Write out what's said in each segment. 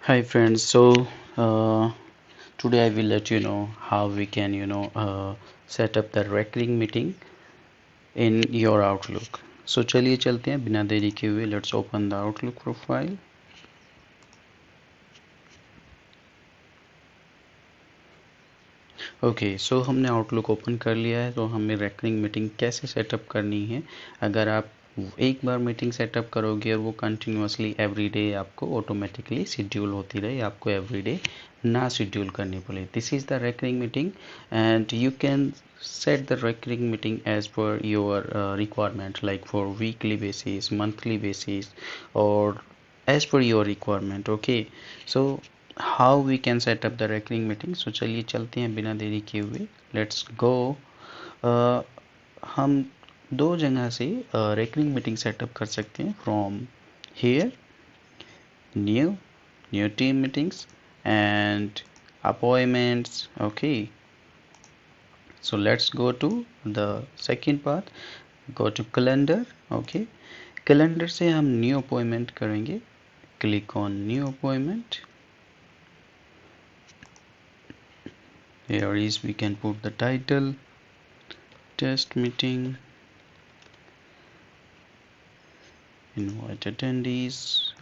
Hi friends, uh, today I will let you know how we can set up the recurring meeting in your Outlook. So चलिए चलते हैं बिना देरी के हुए. Let's open the Outlook profile. Okay so हमने outlook open कर लिया है. तो हमें रेकरिंग मीटिंग कैसे सेटअप करनी है. अगर आप एक बार मीटिंग सेटअप करोगे और वो कंटिन्यूसली एवरी डे आपको ऑटोमेटिकली शेड्यूल होती रहे, आपको एवरी डे ना शेड्यूल करनी पड़े. This is the recurring meeting and you can set the recurring meeting as per your requirement, like for weekly basis, monthly basis, or as per your requirement. Okay, so how we can set up the recurring meeting. So चलिए चलते हैं बिना देरी किए हुए. Let's go. हम दो जगह से recurring meeting setup कर सकते हैं. From here, new team meetings and appointments. Okay, so let's go to the second part. Go to calendar. Okay, calendar से हम new appointment करेंगे. Click on new appointment. Here is we can put the title, test meeting, invite attendees.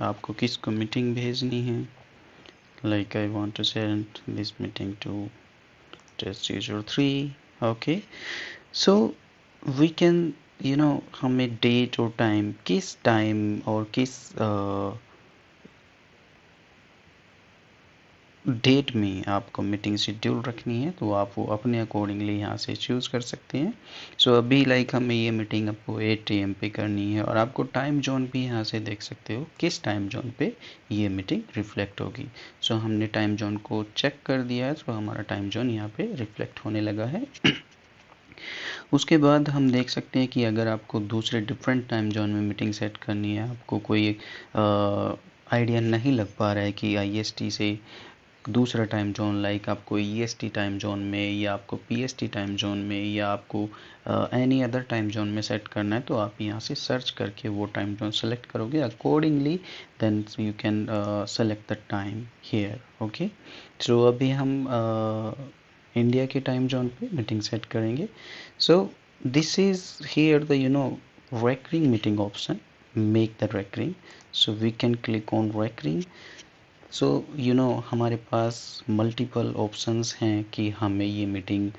आपको किसको meeting भेजनी है. Like I want to send this meeting to test user 3. Okay, so we can हमें date और time, किस time और किस date में आपको मीटिंग शेड्यूल रखनी है, तो आप वो अपने अकॉर्डिंगली यहाँ से चूज़ कर सकते हैं. सो अभी लाइक हमें ये मीटिंग आपको 8 AM पे करनी है और आपको टाइम जोन भी यहाँ से देख सकते हो किस टाइम जोन पे ये मीटिंग रिफ्लेक्ट होगी. सो हमने टाइम जोन को चेक कर दिया है, तो हमारा टाइम जोन यहाँ पे रिफ्लेक्ट होने लगा है. उसके बाद हम देख सकते हैं कि अगर आपको दूसरे डिफरेंट टाइम जोन में मीटिंग सेट करनी है, आपको कोई आइडिया नहीं लग पा रहा है कि IST से दूसरा टाइम जोन, लाइक आपको EST टाइम जोन में या आपको PST टाइम जोन में या आपको एनी अदर टाइम जोन में सेट करना है, तो आप यहाँ से सर्च करके वो टाइम जोन सेलेक्ट करोगे accordingly. Then you can select the time here. Okay, so अभी हम इंडिया के टाइम जोन पे मीटिंग सेट करेंगे. So this is here the recurring meeting option, make the recurring. So we can click on recurring. सो हमारे पास multiple options हैं कि हमें ये मीटिंग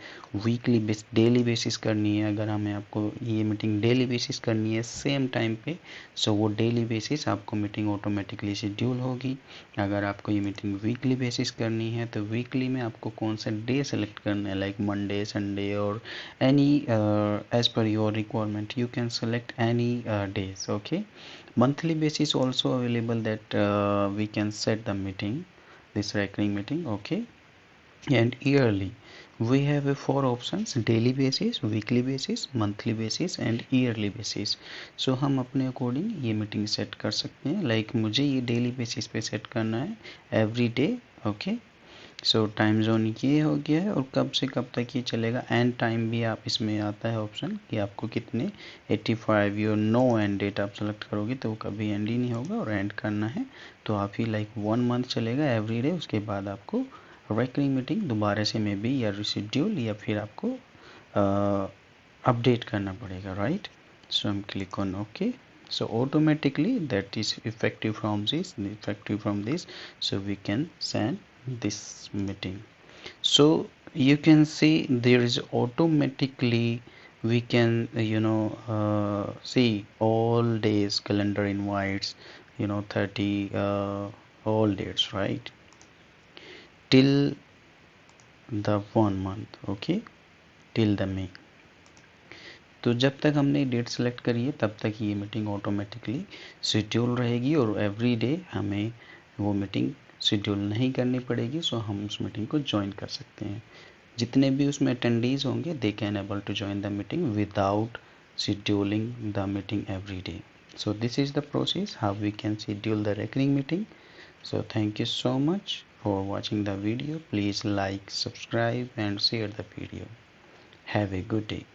वीकली डेली बेसिस करनी है. अगर हमें आपको ये मीटिंग डेली बेसिस करनी है सेम टाइम पे, सो वो डेली बेसिस आपको मीटिंग ऑटोमेटिकली शेड्यूल होगी. अगर आपको ये मीटिंग वीकली बेसिस करनी है तो वीकली में आपको कौन सा डे सेलेक्ट करना है, लाइक मंडे, संडे और any as per your requirement you can select any days. Okay, monthly basis also available, that we can set the meeting, this recurring meeting. Okay, and yearly we have a 4 options: daily basis, weekly basis, monthly basis and yearly basis. So हम अपने according ये meeting set कर सकते हैं. Like मुझे ये daily basis पे set करना है एवरी डे. ओके, सो टाइम जोन ये हो गया है और कब से कब तक ये चलेगा. एंड टाइम भी आप इसमें आता है ऑप्शन कि आपको कितने 85 योर नो एंड डेट आप सेलेक्ट करोगे तो वो कभी एंड ही नहीं होगा. और एंड करना है तो आप ही लाइक 1 मंथ चलेगा एवरी डे. उसके बाद आपको रेकरिंग मीटिंग दोबारा से मे बी या रिशेड्यूल या फिर आपको अपडेट करना पड़ेगा. राइट, सो हम click on okay. So automatically that is effective from this, so we can send this meeting. So you can see there is automatically we can see all days calendar invites, 30 all dates, right, till the 1 month. Okay, till the May. तो जब तक हमने date select करी है तब तक ये meeting automatically schedule रहेगी और एवरी डे हमें वो मीटिंग शेड्यूल नहीं करनी पड़ेगी. सो हम उस मीटिंग को ज्वाइन कर सकते हैं. जितने भी उसमें अटेंडीज होंगे they can able to join the meeting without scheduling the meeting every day. So this is the process how we can schedule the recurring meeting. So thank you so much for watching the video. Please like, subscribe and share the video. Have a good day.